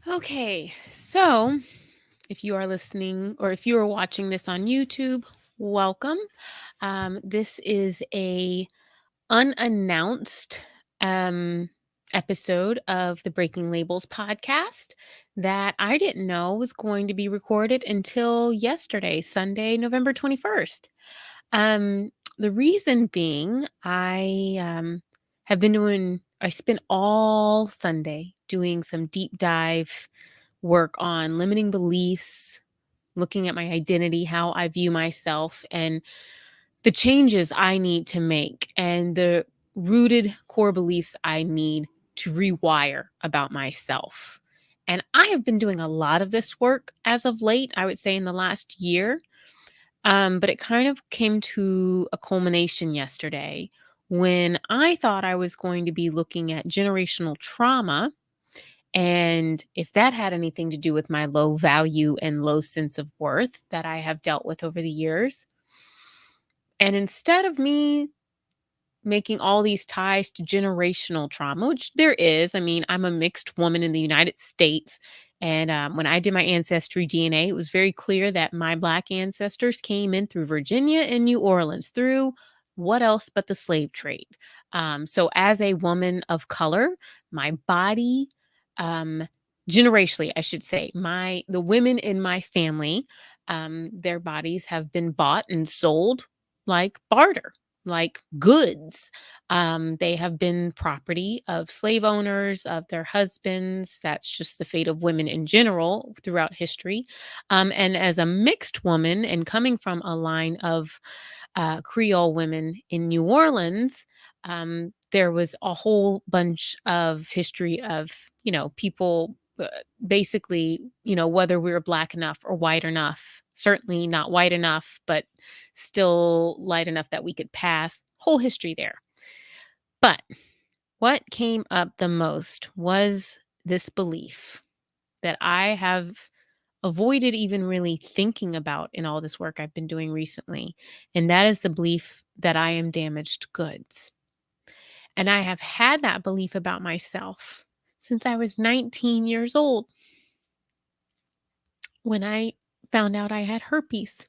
Okay, so if you are listening or if you are watching this on YouTube, welcome. This is a unannounced um, episode of the Breaking Labels podcast that I didn't know was going to be recorded until yesterday, Sunday, November 21st. The reason being, I spent all Sunday doing some deep dive work on limiting beliefs, looking at my identity, how I view myself, and the changes I need to make, and the rooted core beliefs I need to rewire about myself. And I have been doing a lot of this work as of late, I would say in the last year. But it kind of came to a culmination yesterday when I thought I was going to be looking at generational trauma and if that had anything to do with my low value and low sense of worth that I have dealt with over the years. And instead of me making all these ties to generational trauma, which there is, I mean, I'm a mixed woman in the United States. And when I did my ancestry DNA, it was very clear that my Black ancestors came in through Virginia and New Orleans, through what else but the slave trade. So, as a woman of color, my body, um, generationally, I should say, the women in my family, their bodies have been bought and sold like barter, like goods. They have been property of slave owners, of their husbands. That's just the fate of women in general throughout history. And as a mixed woman and coming from a line of Creole women in New Orleans, there was a whole bunch of history of, people basically, whether we were black enough or white enough, certainly not white enough, but still light enough that we could pass, whole history there. But what came up the most was this belief that I have avoided even really thinking about in all this work I've been doing recently. And that is the belief that I am damaged goods. And I have had that belief about myself since I was 19 years old when I found out I had herpes.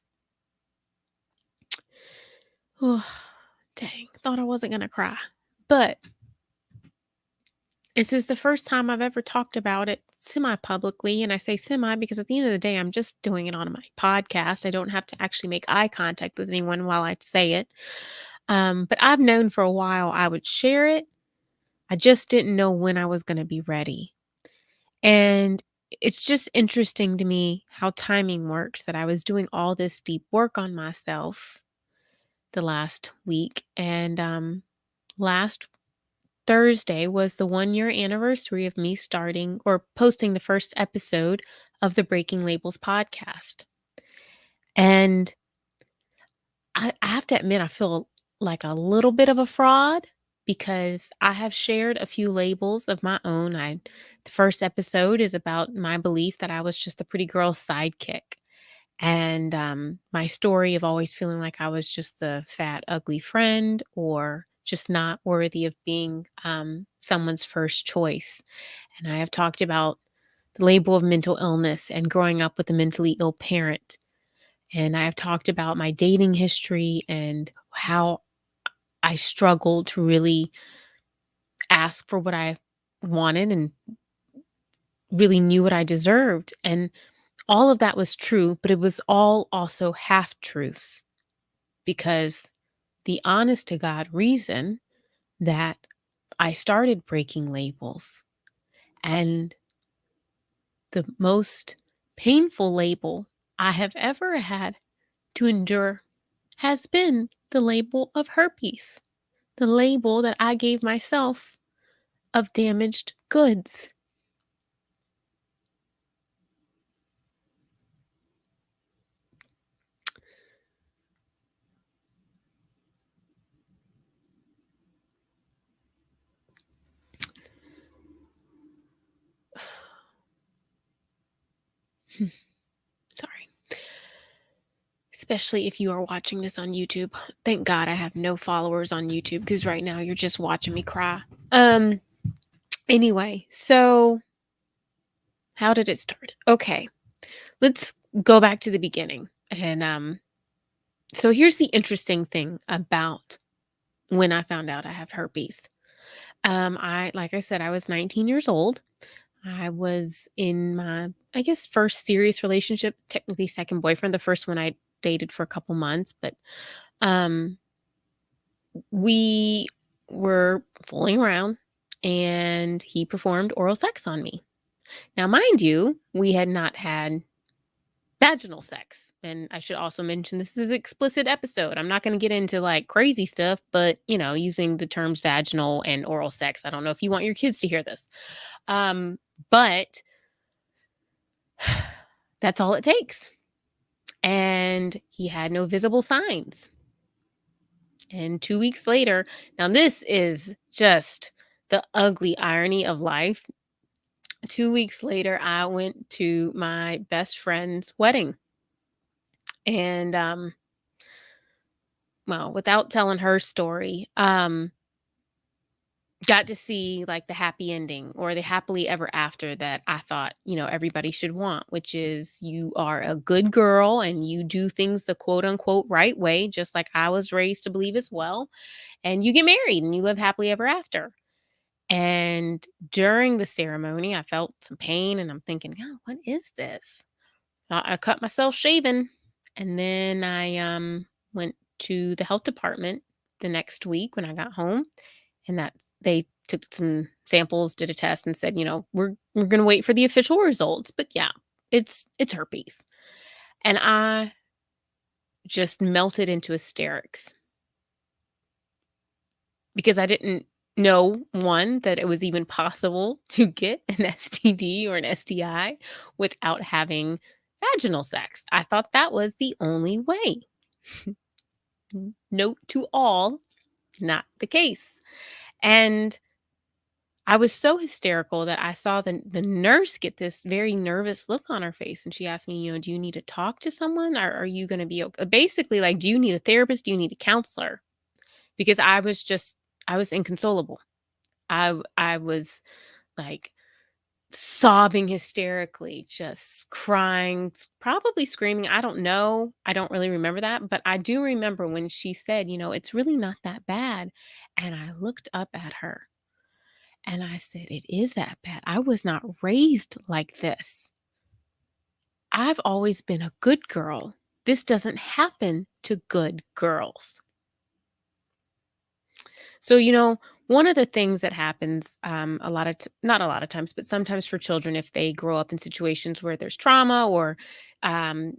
Oh, dang. Thought I wasn't going to cry. But this is the first time I've ever talked about it semi publicly. And I say semi because at the end of the day, I'm just doing it on my podcast. I don't have to actually make eye contact with anyone while I say it. But I've known for a while I would share it. I just didn't know when I was going to be ready. And it's just interesting to me how timing works, that I was doing all this deep work on myself the last week. And last Thursday was the 1 year anniversary of me starting or posting the first episode of the Breaking Labels podcast. And I have to admit, I feel like a little bit of a fraud because I have shared a few labels of my own. The first episode is about my belief that I was just a pretty girl sidekick. And my story of always feeling like I was just the fat, ugly friend or just not worthy of being someone's first choice. And I have talked about the label of mental illness and growing up with a mentally ill parent. And I have talked about my dating history and how I struggled to really ask for what I wanted and really knew what I deserved. And all of that was true, but it was all also half truths because the honest to God reason that I started breaking labels and the most painful label I have ever had to endure has been the label of herpes, the label that I gave myself of damaged goods. Sorry. Especially if you are watching this on YouTube. Thank God I have no followers on YouTube because right now you're just watching me cry. Anyway, so How did it start? Okay, let's go back to the beginning. And so here's the interesting thing about when I found out I have herpes. Like I said, I was 19 years old. I was in my, I guess, first serious relationship, technically second boyfriend. The first one I dated for a couple months, but um, we were fooling around and he performed oral sex on me. Now, mind you, we had not had vaginal sex. And I should also mention this is an explicit episode. I'm not going to get into like crazy stuff, but using the terms vaginal and oral sex. I don't know if you want your kids to hear this. But that's all it takes. And he had no visible signs. And 2 weeks later, now this is just the ugly irony of life. 2 weeks later, I went to my best friend's wedding. And well, without telling her story, got to see like the happy ending or the happily ever after that I thought, everybody should want, which is you are a good girl and you do things the quote unquote right way, just like I was raised to believe as well. And you get married and you live happily ever after. And during the ceremony, I felt some pain and I'm thinking, oh, what is this? I cut myself shaving. And then I went to the health department the next week when I got home. And they took some samples, did a test, and said, we're gonna wait for the official results. But yeah, it's herpes. And I just melted into hysterics because I didn't know, one, that it was even possible to get an STD or an STI without having vaginal sex. I thought that was the only way. Note to all, not the case. And I was so hysterical that I saw the nurse get this very nervous look on her face. And she asked me, do you need to talk to someone? Or are you going to be okay? Basically, like, do you need a therapist? Do you need a counselor? Because I was inconsolable. I was like sobbing hysterically, just crying, probably screaming. I don't know. I don't really remember that. But I do remember when she said, it's really not that bad. And I looked up at her. And I said, it is that bad. I was not raised like this. I've always been a good girl. This doesn't happen to good girls. So, one of the things that happens not a lot of times, but sometimes for children, if they grow up in situations where there's trauma or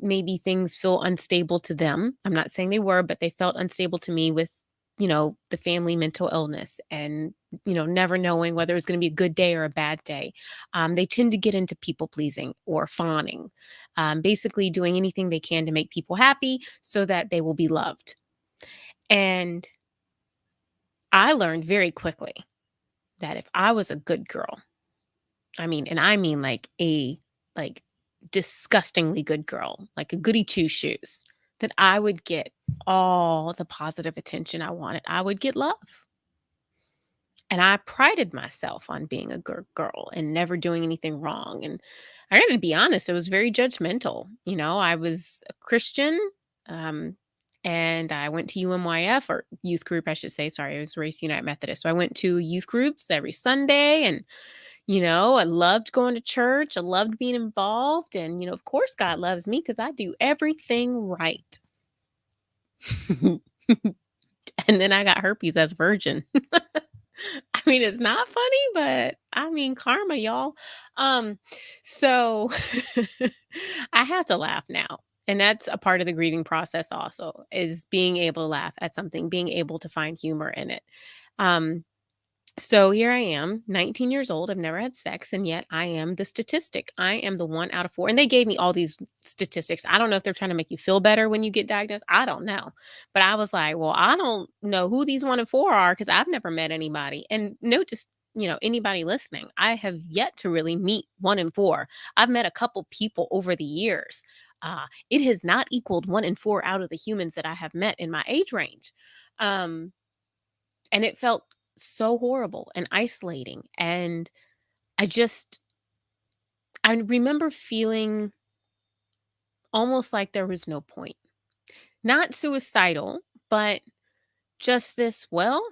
maybe things feel unstable to them. I'm not saying they were, but they felt unstable to me with, the family mental illness and, never knowing whether it's going to be a good day or a bad day. They tend to get into people pleasing or fawning, basically doing anything they can to make people happy so that they will be loved. And I learned very quickly that if I was a good girl, I mean like disgustingly good girl, like a goody two shoes, that I would get all the positive attention I wanted. I would get love. And I prided myself on being a good girl and never doing anything wrong. And I got to be honest, it was very judgmental. I was a Christian, um, and I went to UMYF or youth group, I should say. Sorry, I was raised United Methodist. So I went to youth groups every Sunday, and I loved going to church. I loved being involved, and of course, God loves me because I do everything right. And then I got herpes as a virgin. It's not funny, but karma, y'all. So I have to laugh now. And that's a part of the grieving process also, is being able to laugh at something, being able to find humor in it. Um, so here I am, 19 years old. I've never had sex, and yet I am the statistic. I am the 1 out of 4. And they gave me all these statistics. I don't know if they're trying to make you feel better when you get diagnosed. I don't know. But I was like, well, I don't know who these 1 and 4 are because I've never met anybody. And note just, anybody listening, I have yet to really meet 1 and 4. I've met a couple people over the years. It has not equaled 1 and 4 out of the humans that I have met in my age range. Um, and it felt so horrible and isolating. And I just, I remember feeling almost like there was no point. Not suicidal, but just this, well,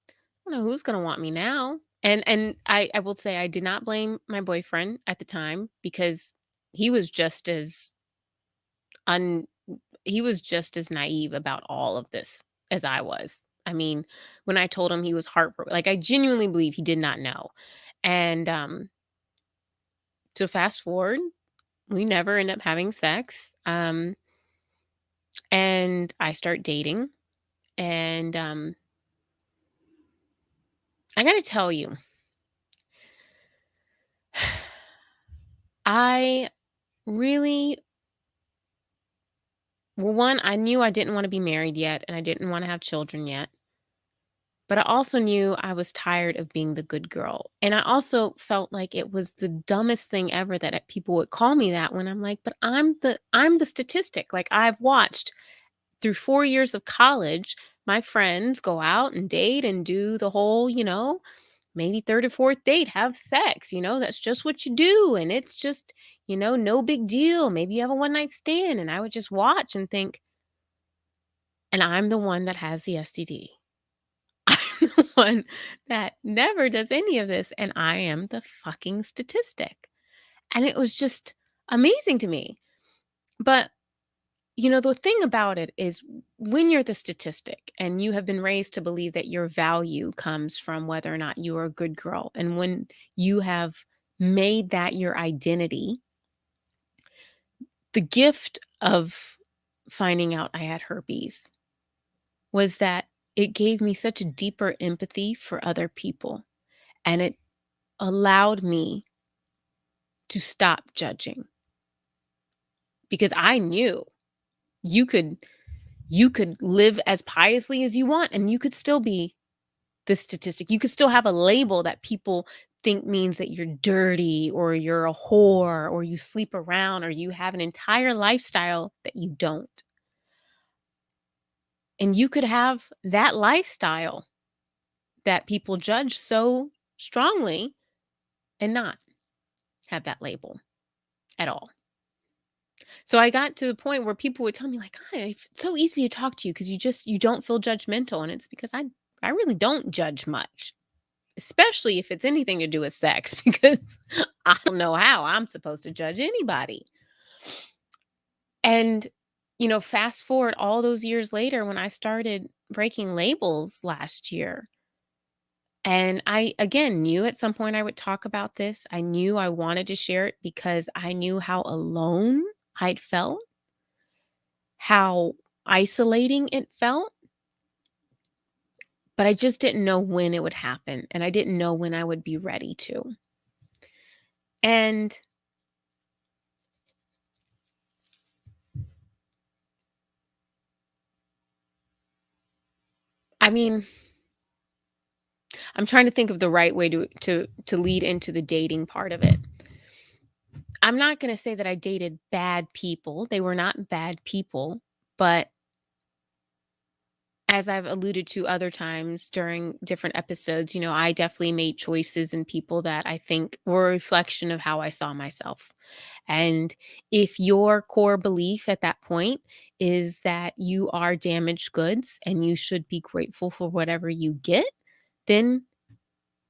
I don't know who's gonna want me now. And I will say I did not blame my boyfriend at the time because he was just as un he was just as naive about all of this as I was. I mean, when I told him he was heartbroken, like I genuinely believe he did not know. And so fast forward, we never end up having sex. And I start dating. And I gotta tell you, I really, well, one, I knew I didn't want to be married yet and I didn't want to have children yet. But I also knew I was tired of being the good girl. And I also felt like it was the dumbest thing ever that people would call me that when I'm like, but I'm the statistic. Like I've watched through 4 years of college, my friends go out and date and do the whole, maybe third or fourth date, have sex, that's just what you do. And it's just, no big deal. Maybe you have a one night stand. And I would just watch and think, and I'm the one that has the STD. I'm the one that never does any of this, and I am the fucking statistic. And it was just amazing to me. But, the thing about it is when you're the statistic and you have been raised to believe that your value comes from whether or not you are a good girl, and when you have made that your identity, the gift of finding out I had herpes was that it gave me such a deeper empathy for other people. And it allowed me to stop judging because I knew you could live as piously as you want and you could still be the statistic. You could still have a label that people think means that you're dirty or you're a whore or you sleep around or you have an entire lifestyle that you don't. And you could have that lifestyle that people judge so strongly and not have that label at all. So I got to the point where people would tell me like, "Hi, it's so easy to talk to you because you don't feel judgmental." And it's because I really don't judge much, especially if it's anything to do with sex because I don't know how I'm supposed to judge anybody. And fast forward all those years later when I started breaking labels last year, and I again knew at some point I would talk about this. I knew I wanted to share it because I knew how alone I'd felt, how isolating it felt, but I just didn't know when it would happen, and I didn't know when I would be ready to. And I mean, I'm trying to think of the right way to lead into the dating part of it. I'm not going to say that I dated bad people. They were not bad people, but as I've alluded to other times during different episodes, I definitely made choices in people that I think were a reflection of how I saw myself. And if your core belief at that point is that you are damaged goods and you should be grateful for whatever you get, then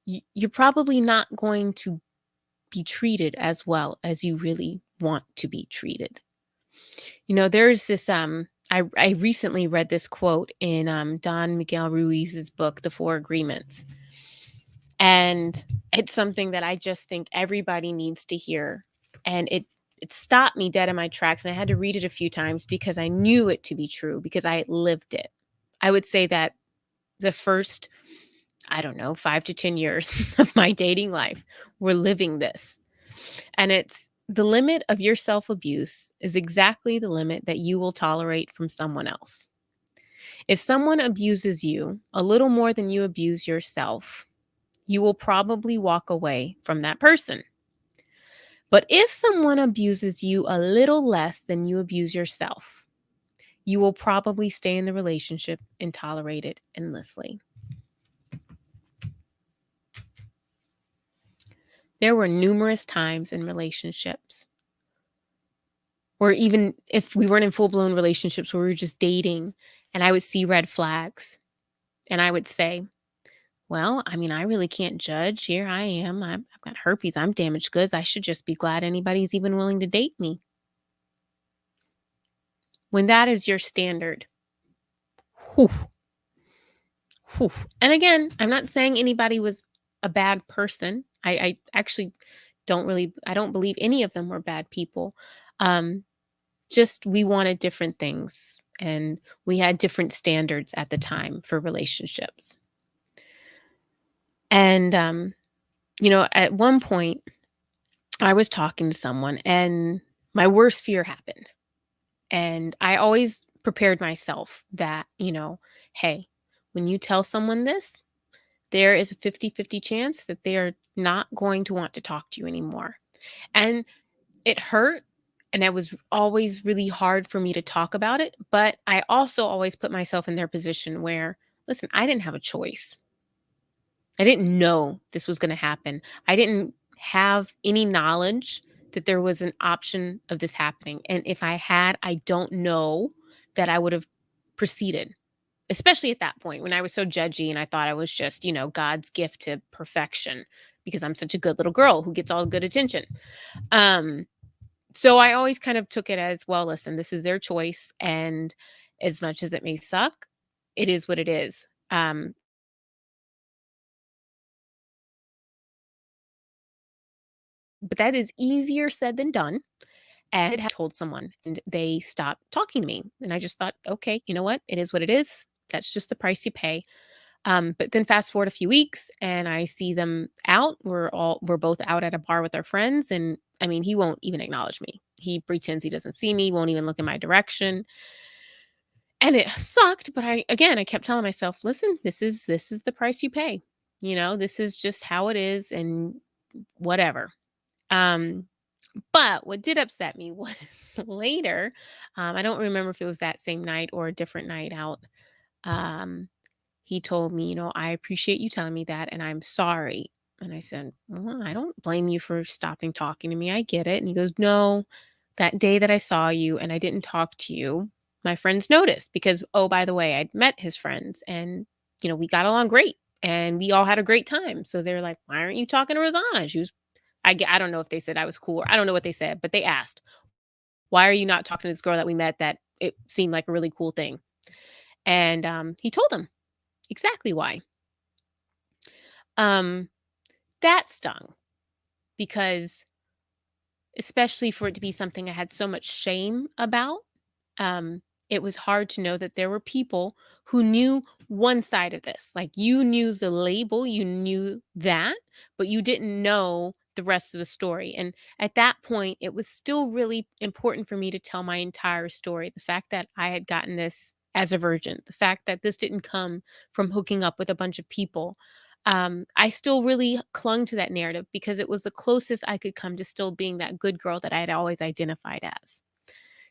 you're probably not going to be treated as well as you really want to be treated. There's this I recently read this quote in Don Miguel Ruiz's book, The Four Agreements. And it's something that I just think everybody needs to hear. And it stopped me dead in my tracks. And I had to read it a few times because I knew it to be true, because I lived it. I would say that the first, I don't know, 5 to 10 years of my dating life were living this. And it's the limit of your self abuse is exactly the limit that you will tolerate from someone else. If someone abuses you a little more than you abuse yourself, you will probably walk away from that person. But if someone abuses you a little less than you abuse yourself, you will probably stay in the relationship and tolerate it endlessly. There were numerous times in relationships, or even if we weren't in full-blown relationships where we were just dating, and I would see red flags, and I would say, "Well, I mean, I really can't judge. Here I am. I've got herpes. I'm damaged goods. I should just be glad anybody's even willing to date me." When that is your standard, whew, whew. And again, I'm not saying anybody was a bad person. I actually I don't believe any of them were bad people. Um, just we wanted different things and we had different standards at the time for relationships. And, at one point, I was talking to someone and my worst fear happened. And I always prepared myself that, hey, when you tell someone this, there is a 50-50 chance that they are not going to want to talk to you anymore. And it hurt. And it was always really hard for me to talk about it. But I also always put myself in their position where, listen, I didn't have a choice. I didn't know this was going to happen. I didn't have any knowledge that there was an option of this happening. And if I had, I don't know that I would have proceeded, especially at that point when I was so judgy and I thought I was just, God's gift to perfection because I'm such a good little girl who gets all the good attention. Um, so I always kind of took it as, well, listen, this is their choice. And as much as it may suck, it is what it is. But that is easier said than done. And I told someone and they stopped talking to me. And I just thought, okay, you know what? It is what it is. That's just the price you pay. But then fast forward a few weeks and I see them out. We're both out at a bar with our friends. And I mean, he won't even acknowledge me. He pretends he doesn't see me, won't even look in my direction. And it sucked, but I kept telling myself, listen, this is the price you pay. This is just how it is and whatever. Um, But what did upset me was later, I don't remember if it was that same night or a different night out. Um, he told me, I appreciate you telling me that and I'm sorry. And I said, well, I don't blame you for stopping talking to me. I get it. And he goes, no, that day that I saw you and I didn't talk to you, my friends noticed because, oh, by the way, I'd met his friends and, we got along great and we all had a great time. So they're like, why aren't you talking to Rosanna? She was I don't know if they said I was cool or I don't know what they said, but they asked, "Why are you not talking to this girl that we met that it seemed like a really cool thing?" And, he told them exactly why. Um, that stung because especially for it to be something I had so much shame about, um, it was hard to know that there were people who knew one side of this. Like you knew the label, you knew that, but you didn't know the rest of the story. And at that point, it was still really important for me to tell my entire story. The fact that I had gotten this as a virgin, the fact that this didn't come from hooking up with a bunch of people. I still really clung to that narrative because it was the closest I could come to still being that good girl that I had always identified as.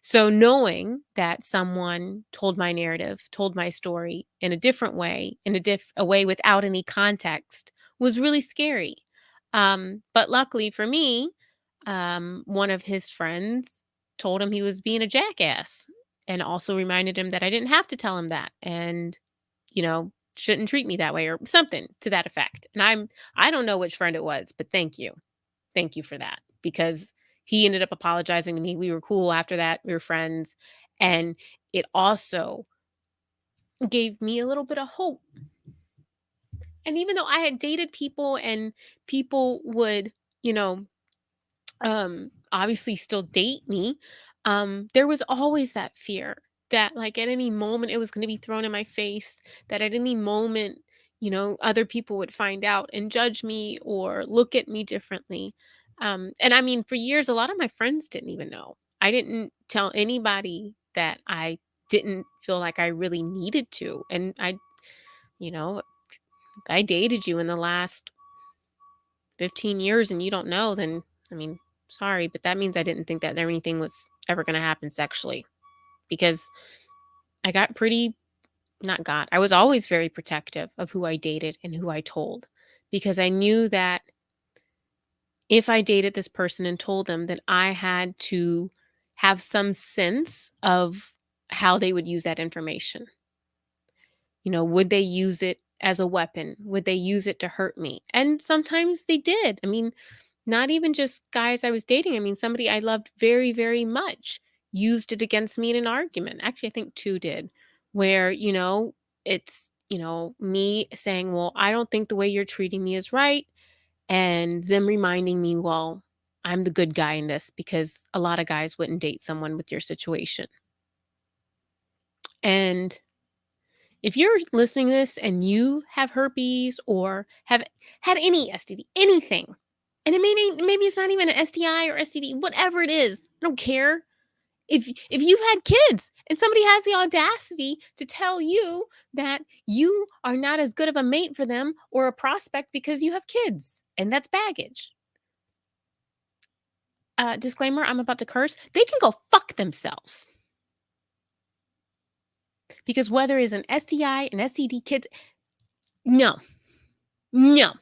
So knowing that someone told my narrative, told my story in a different way, in a way without any context was really scary. But luckily for me, one of his friends told him he was being a jackass and also reminded him that I didn't have to tell him that and, shouldn't treat me that way or something to that effect. And I don't know which friend it was, but thank you. Thank you for that because he ended up apologizing to me. We were cool after that. We were friends. And it also gave me a little bit of hope. And even though I had dated people and people would, you know, obviously still date me, there was always that fear that like at any moment it was going to be thrown in my face, that at any moment, other people would find out and judge me or look at me differently. And I mean, for years, a lot of my friends didn't even know. I didn't tell anybody that I didn't feel like I really needed to. And you know, if I dated you in the last 15 years and you don't know, then I mean, sorry, but that means I didn't think that anything was ever going to happen sexually because I got pretty, not got, I was always very protective of who I dated and who I told because I knew that if I dated this person and told them that I had to have some sense of how they would use that information. Would they use it as a weapon? Would they use it to hurt me? And sometimes they did. I mean, not even just guys I was dating. I mean, somebody I loved very, very much used it against me in an argument. Actually, I think two did, where, it's, me saying, well, I don't think the way you're treating me is right. And them reminding me, well, I'm the good guy in this because a lot of guys wouldn't date someone with your situation. And if you're listening to this and you have herpes or have had any STD, anything, and maybe it's not even an STI or STD, whatever it is, I don't care. If you've had kids and somebody has the audacity to tell you that you are not as good of a mate for them or a prospect because you have kids, and that's baggage. Disclaimer, I'm about to curse. They can go fuck themselves. Because whether it's an STI, an STD, kids, no, no.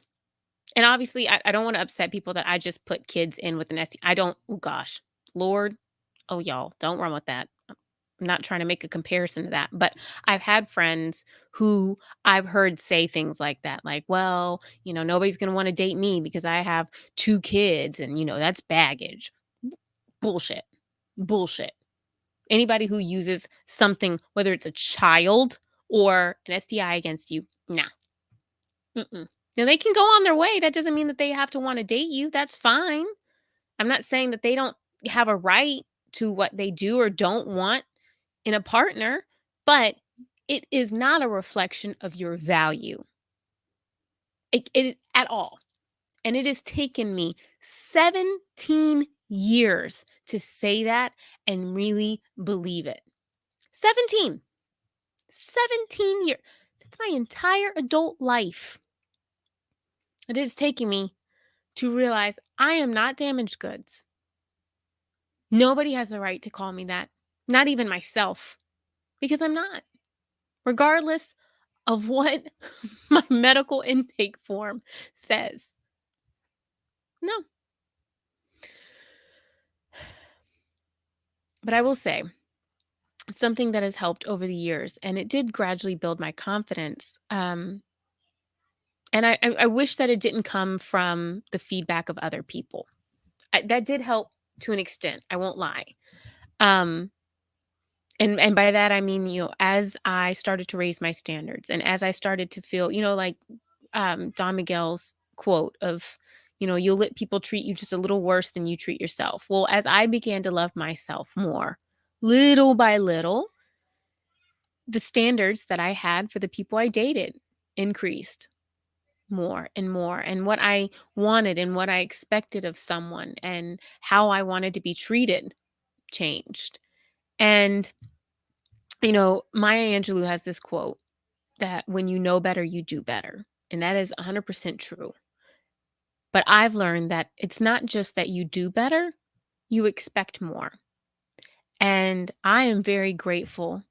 And obviously, I don't want to upset people that I just put kids in with an STI. I don't, oh gosh, Lord, oh y'all, don't run with that. I'm not trying to make a comparison to that, but I've had friends who I've heard say things like that, like, well, nobody's going to want to date me because I have two kids and, that's baggage. Bullshit. Bullshit. Anybody who uses something, whether it's a child or an STI against you, nah. Mm-mm. Now, they can go on their way. That doesn't mean that they have to want to date you. That's fine. I'm not saying that they don't have a right to what they do or don't want in a partner, but it is not a reflection of your value. It at all. And it has taken me 17 years to say that and really believe it. 17. 17 years. That's my entire adult life. It is taking me to realize I am not damaged goods. Nobody has the right to call me that, not even myself, because I'm not, regardless of what my medical intake form says. No. But I will say, it's something that has helped over the years, and it did gradually build my confidence. And I wish that it didn't come from the feedback of other people. That did help to an extent. I won't lie. Um, and by that I mean, as I started to raise my standards and as I started to feel, like Don Miguel's quote of, you'll let people treat you just a little worse than you treat yourself. Well, as I began to love myself more, little by little, the standards that I had for the people I dated increased more and more. And what I wanted and what I expected of someone and how I wanted to be treated changed. And, Maya Angelou has this quote that when you know better, you do better. And that is 100% true. But I've learned that it's not just that you do better, you expect more. And I am very grateful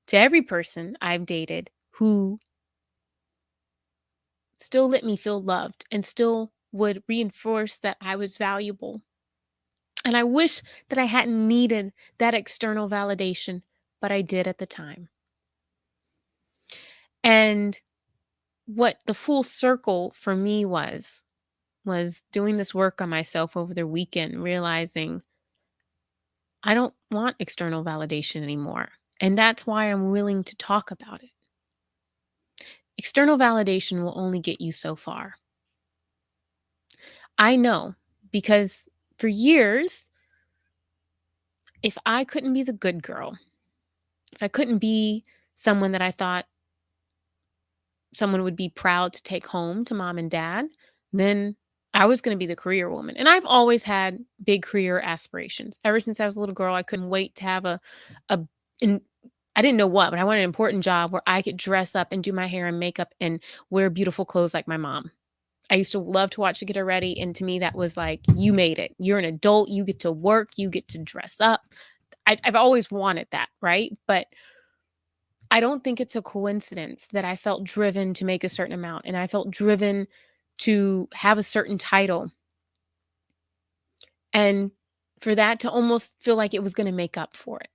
to every person I've dated who still let me feel loved and still would reinforce that I was valuable. And I wish that I hadn't needed that external validation, but I did at the time. And what the full circle for me was doing this work on myself over the weekend, realizing I don't want external validation anymore. And that's why I'm willing to talk about it. External validation will only get you so far. I know because for years, if I couldn't be the good girl, if I couldn't be someone that I thought someone would be proud to take home to mom and dad, then I was going to be the career woman. And I've always had big career aspirations. Ever since I was a little girl, I couldn't wait to have a in, I didn't know what, but I wanted an important job where I could dress up and do my hair and makeup and wear beautiful clothes like my mom. I used to love to watch her get her ready. And to me, that was like, you made it. You're an adult. You get to work. You get to dress up. I've always wanted that, right? But I don't think it's a coincidence that I felt driven to make a certain amount and I felt driven to have a certain title And for that to almost feel like it was going to make up for it.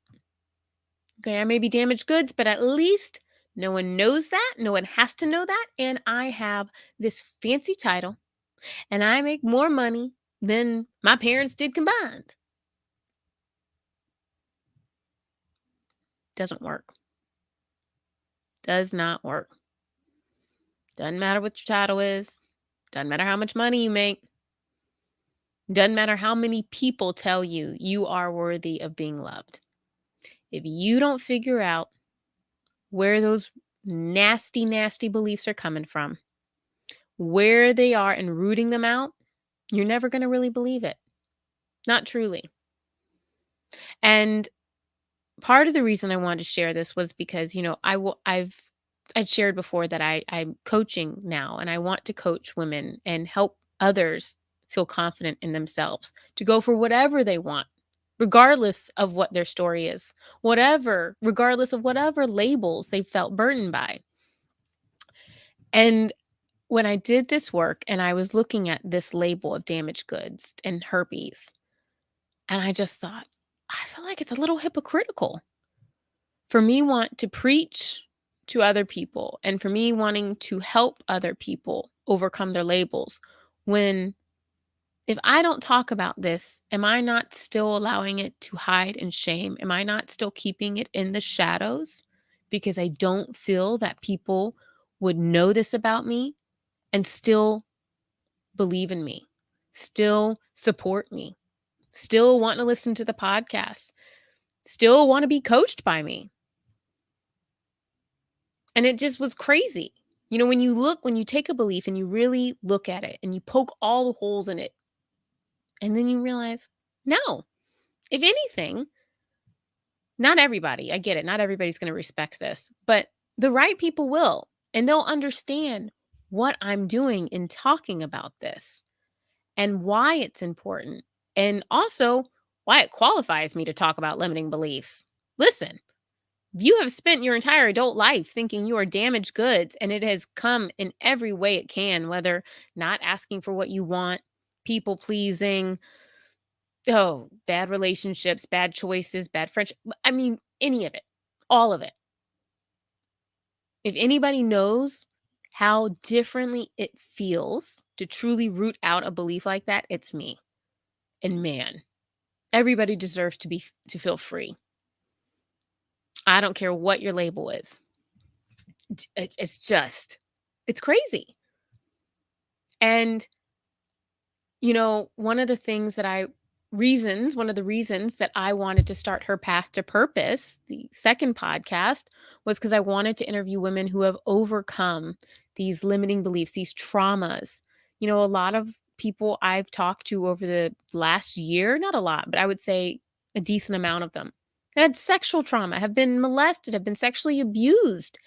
Okay, I may be damaged goods, but at least no one knows that. No one has to know that. And I have this fancy title and I make more money than my parents did combined. Doesn't work. Does not work. Doesn't matter what your title is. Doesn't matter how much money you make. Doesn't matter how many people tell you you are worthy of being loved. If you don't figure out where those nasty, nasty beliefs are coming from, where they are, and rooting them out, you're never going to really believe it. Not truly. And part of the reason I wanted to share this was because, I'd shared before that I'm coaching now and I want to coach women and help others feel confident in themselves to go for whatever they want, regardless of what their story is, regardless of whatever labels they felt burdened by. And when I did this work and I was looking at this label of damaged goods and herpes, and I just thought, I feel like it's a little hypocritical for me want to preach to other people and for me wanting to help other people overcome their labels when if I don't talk about this, am I not still allowing it to hide in shame? Am I not still keeping it in the shadows because I don't feel that people would know this about me and still believe in me, still support me, still want to listen to the podcast, still want to be coached by me? And it just was crazy. When you take a belief and you really look at it and you poke all the holes in it, and then you realize, no, if anything, not everybody, I get it, not everybody's going to respect this, but the right people will, and they'll understand what I'm doing in talking about this and why it's important, and also why it qualifies me to talk about limiting beliefs. Listen, you have spent your entire adult life thinking you are damaged goods, and it has come in every way it can, whether not asking for what you want, people pleasing, bad relationships, bad choices, bad friendship. I mean, any of it, all of it. If anybody knows how differently it feels to truly root out a belief like that, it's me. And man, everybody deserves to feel free. I don't care what your label is. It's crazy. And, one of the reasons that I wanted to start Her Path to Purpose, the second podcast, was because I wanted to interview women who have overcome these limiting beliefs, these traumas. A lot of people I've talked to over the last year, not a lot, but I would say a decent amount of them, had sexual trauma, have been molested, have been sexually abused.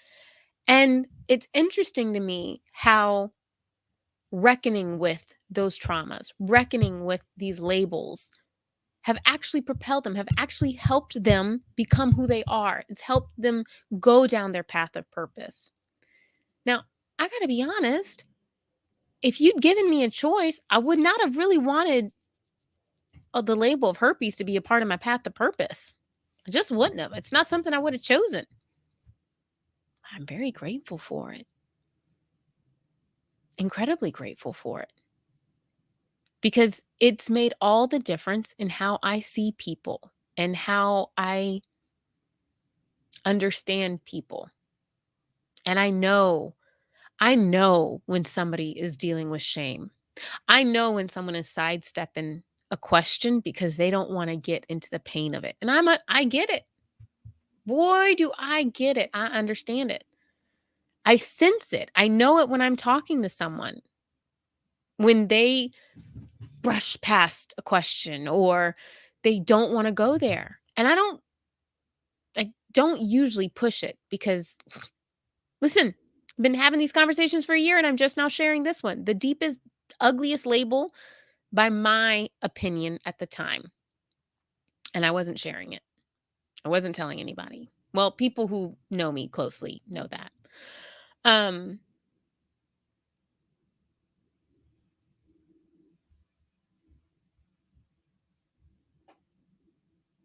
And it's interesting to me how reckoning with those traumas, reckoning with these labels have actually propelled them, have actually helped them become who they are. It's helped them go down their path of purpose. Now, I got to be honest, if you'd given me a choice, I would not have really wanted the label of herpes to be a part of my path of purpose. I just wouldn't have. It's not something I would have chosen. I'm very grateful for it. Incredibly grateful for it. Because it's made all the difference in how I see people and how I understand people. And I know when somebody is dealing with shame. I know when someone is sidestepping a question because they don't want to get into the pain of it. And I get it. Boy, do I get it. I understand it. I sense it. I know it when I'm talking to someone. When they brush past a question or they don't want to go there. And I don't usually push it because listen, I've been having these conversations for a year and I'm just now sharing this one. The deepest, ugliest label by my opinion at the time. And I wasn't sharing it. I wasn't telling anybody. Well, people who know me closely know that. Um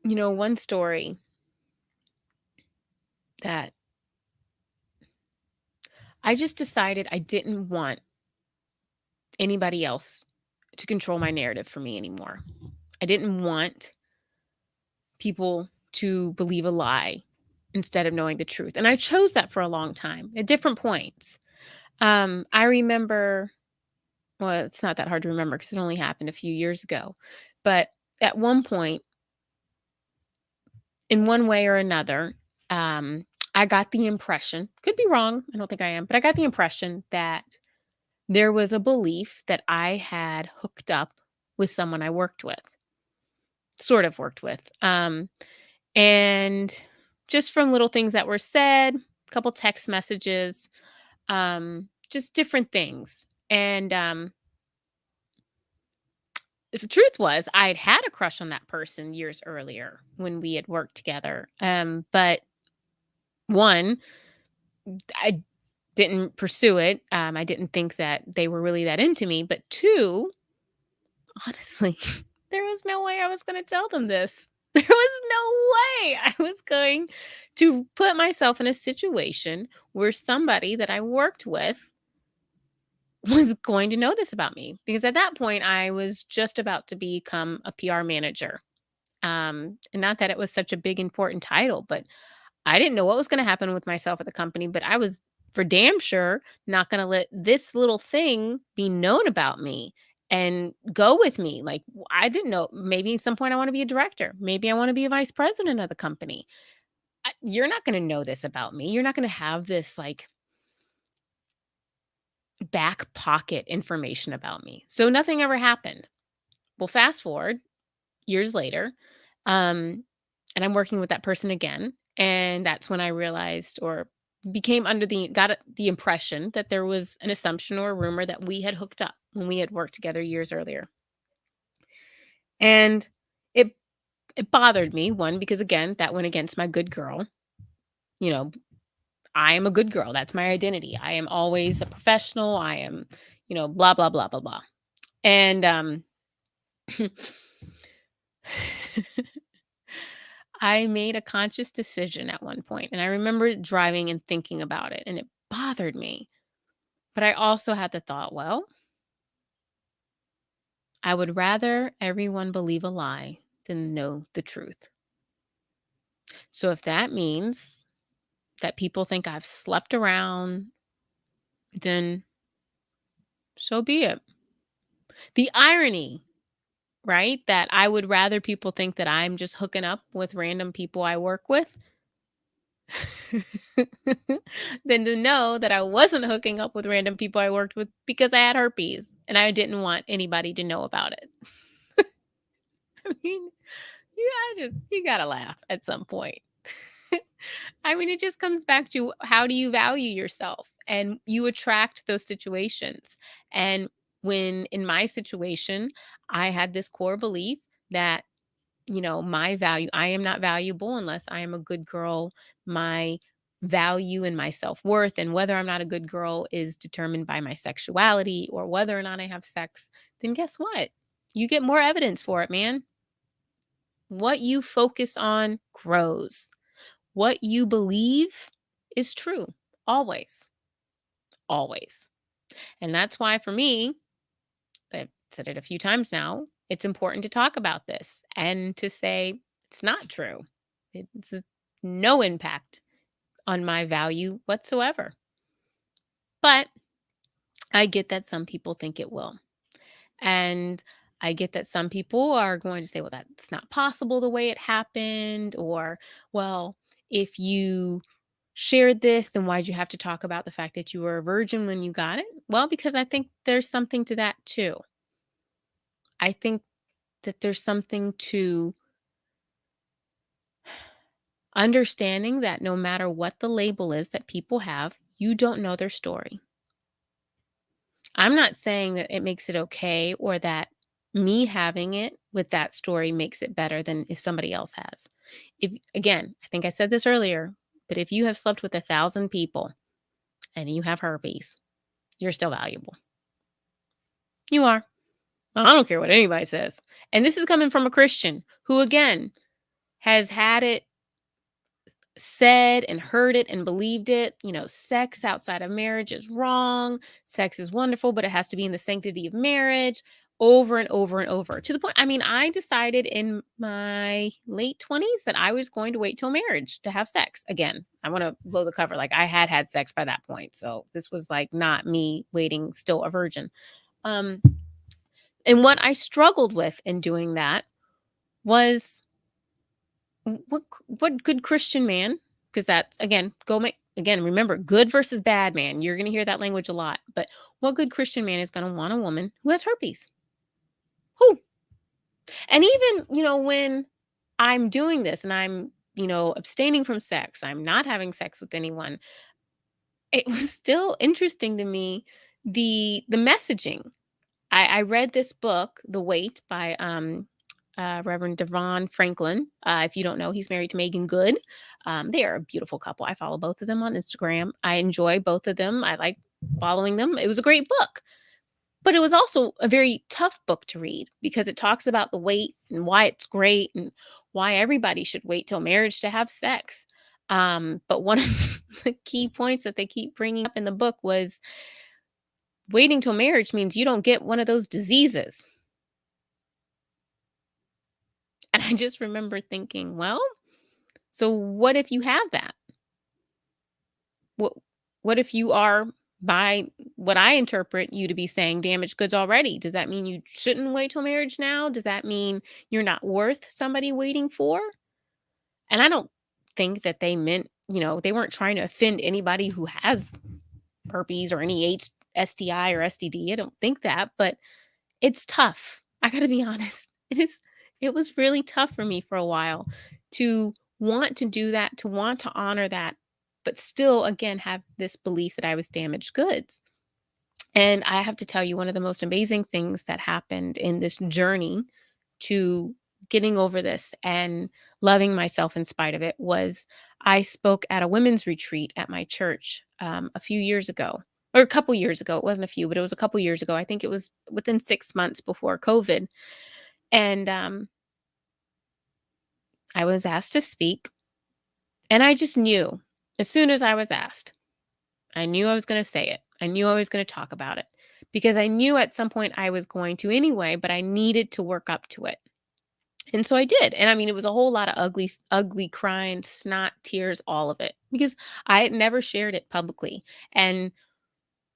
One story that I just decided I didn't want anybody else to control my narrative for me anymore. I didn't want people to believe a lie instead of knowing the truth. And I chose that for a long time at different points. I remember, well, it's not that hard to remember because it only happened a few years ago. But at one point, in one way or another, I got the impression, could be wrong, I don't think I am, but I got the impression that there was a belief that I had hooked up with someone I worked with, sort of worked with. And just from little things that were said, a couple text messages, just different things. And the truth was, I'd had a crush on that person years earlier when we had worked together. But one, I didn't pursue it. I didn't think that they were really that into me. But two, honestly, there was no way I was going to tell them this. There was no way I was going to put myself in a situation where somebody that I worked with was going to know this about me. Because at that point, I was just about to become a PR manager. And not that it was such a big, important title, but I didn't know what was going to happen with myself at the company. But I was for damn sure not going to let this little thing be known about me and go with me. Like, I didn't know. Maybe at some point I want to be a director. Maybe I want to be a vice president of the company. You're not going to know this about me. You're not going to have this like back pocket information about me. So nothing ever happened. Well, fast forward years later, um, and I'm working with that person again. And that's when I realized or became under the impression that there was an assumption or a rumor that we had hooked up when we had worked together years earlier. And it it bothered me, one, because again, that went against my good girl. You know, I am a good girl. That's my identity. I am always a professional. I am, blah, blah, blah, blah, blah. And I made a conscious decision at one point, and I remember driving and thinking about it, and it bothered me. But I also had the thought, well, I would rather everyone believe a lie than know the truth. So if that means that people think I've slept around, then so be it. The irony, right? That I would rather people think that I'm just hooking up with random people I work with than to know that I wasn't hooking up with random people I worked with because I had herpes and I didn't want anybody to know about it. I mean, you gotta laugh at some point. I mean, it just comes back to how do you value yourself? And you attract those situations. And when in my situation, I had this core belief that my value, I am not valuable unless I am a good girl. My value and my self worth, and whether I'm not a good girl is determined by my sexuality or whether or not I have sex, then guess what? You get more evidence for it, man. What you focus on grows. What you believe is true. Always. Always. And that's why for me, I've said it a few times now, it's important to talk about this and to say it's not true. It's no impact on my value whatsoever. But I get that some people think it will. And I get that some people are going to say, well, that's not possible the way it happened. Or, well, if you shared this, then why'd you have to talk about the fact that you were a virgin when you got it? Well, because I think there's something to that too. I think that there's something to understanding that no matter what the label is that people have, you don't know their story. I'm not saying that it makes it okay or that me having it with that story makes it better than if somebody else has. If again, I think I said this earlier, but if you have slept with 1,000 people and you have herpes, you're still valuable. You are. I don't care what anybody says. And this is coming from a Christian who, again, has had it said and heard it and believed it. Sex outside of marriage is wrong. Sex is wonderful, but it has to be in the sanctity of marriage over and over and over to the point. I mean, I decided in my late 20s that I was going to wait till marriage to have sex again. I want to blow the cover. Like I had sex by that point. So this was like not me waiting, still a virgin. Um, and what I struggled with in doing that was what good Christian man, because that's again, again, remember, good versus bad man. You're going to hear that language a lot. But what good Christian man is going to want a woman who has herpes? Who? And even, when I'm doing this and I'm, abstaining from sex, I'm not having sex with anyone, it was still interesting to me the messaging. I read this book, The Weight, by Reverend Devon Franklin. If you don't know, he's married to Megan Good. They are a beautiful couple. I follow both of them on Instagram. I enjoy both of them. I like following them. It was a great book, but it was also a very tough book to read because it talks about the weight and why it's great and why everybody should wait till marriage to have sex. But one of the key points that they keep bringing up in the book was waiting till marriage means you don't get one of those diseases. And I just remember thinking, well, so what if you have that? What what if you are, by what I interpret you to be saying, damaged goods already? Does that mean you shouldn't wait till marriage now? Does that mean you're not worth somebody waiting for? And I don't think that they meant, they weren't trying to offend anybody who has herpes or any STI or STD. I don't think that, but it's tough. I got to be honest. It was really tough for me for a while to want to do that, to want to honor that, but still again have this belief that I was damaged goods. And I have to tell you, one of the most amazing things that happened in this journey to getting over this and loving myself in spite of it was I spoke at a women's retreat at my church a few years ago, or a couple years ago. It wasn't a few, but it was a couple years ago. I think it was within 6 months before COVID. And I was asked to speak. And I just knew as soon as I was asked, I knew I was going to say it. I knew I was going to talk about it because I knew at some point I was going to anyway, but I needed to work up to it. And so I did. And I mean, it was a whole lot of ugly crying, snot, tears, all of it, because I had never shared it publicly. And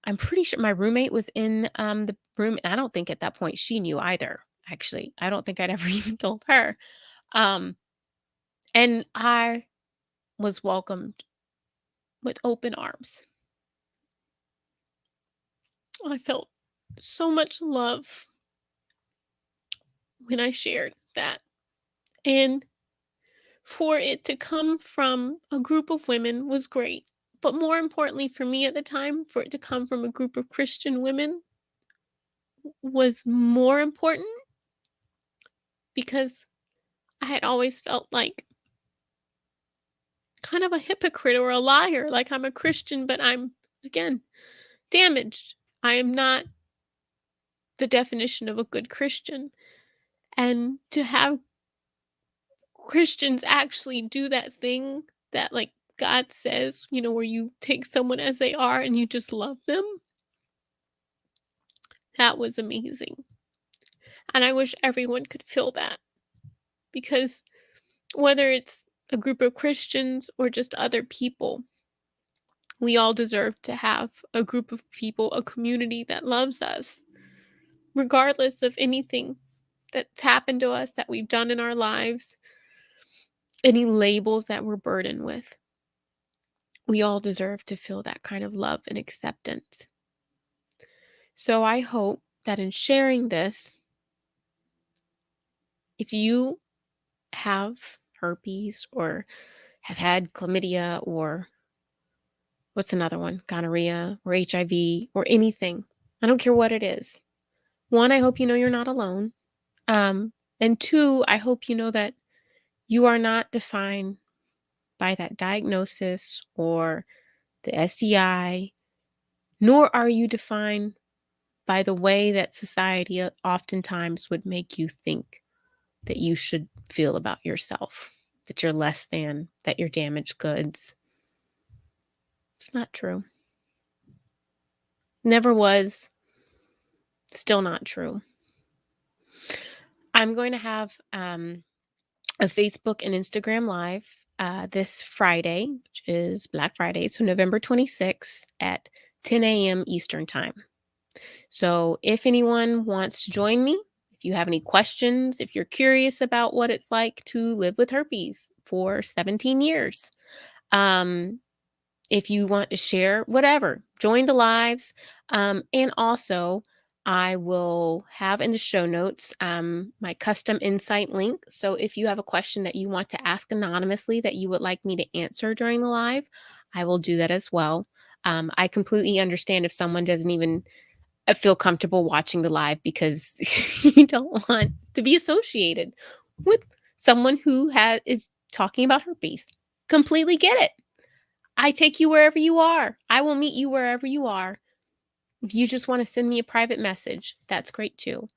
I'm pretty sure my roommate was in the room. And I don't think at that point she knew either. Actually, I don't think I'd ever even told her. Um, and I was welcomed with open arms. I felt so much love when I shared that. And for it to come from a group of women was great. But more importantly for me at the time, for it to come from a group of Christian women was more important because I had always felt like kind of a hypocrite or a liar. Like I'm a Christian, but I'm, again, damaged. I am not the definition of a good Christian. And to have Christians actually do that thing that, like, God says, where you take someone as they are and you just love them, that was amazing. And I wish everyone could feel that because whether it's a group of Christians or just other people, we all deserve to have a group of people, a community that loves us, regardless of anything that's happened to us, that we've done in our lives, any labels that we're burdened with. We all deserve to feel that kind of love and acceptance. So I hope that in sharing this, if you have herpes or have had chlamydia or what's another one, gonorrhea or HIV or anything, I don't care what it is. One, I hope you know you're not alone. And two, I hope you know that you are not defined by that diagnosis or the STI, nor are you defined by the way that society oftentimes would make you think that you should feel about yourself. that you're less than, that you're damaged goods. It's not true. Never was. Still not true. I'm going to have a Facebook and Instagram Live this Friday, which is Black Friday, so November 26th at 10 a.m. Eastern Time. So if anyone wants to join me, if you have any questions, if you're curious about what it's like to live with herpes for 17 years, if you want to share, whatever, join the lives. And also, I will have in the show notes my custom insight link. So if you have a question that you want to ask anonymously that you would like me to answer during the live, I will do that as well. I completely understand if someone doesn't even feel comfortable watching the live because you don't want to be associated with someone who is talking about herpes. Completely get it. I take you wherever you are. I will meet you wherever you are. If you just want to send me a private message, that's great too.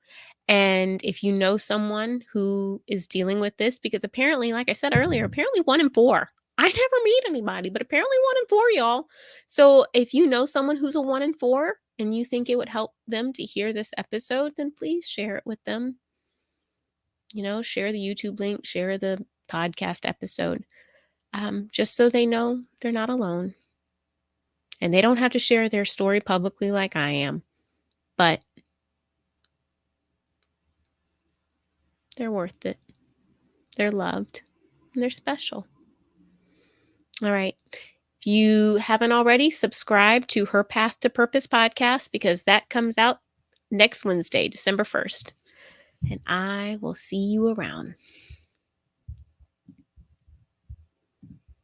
And if you know someone who is dealing with this, because apparently, like I said earlier, apparently 1 in 4. I never meet anybody, but apparently 1 in 4, y'all. So if you know someone who's a 1 in 4 and you think it would help them to hear this episode, then please share it with them. Share the YouTube link, share the podcast episode, just so they know they're not alone. And they don't have to share their story publicly like I am, but they're worth it. They're loved and they're special. All right. If you haven't already, subscribe to Her Path to Purpose podcast because that comes out next Wednesday, December 1st. And I will see you around.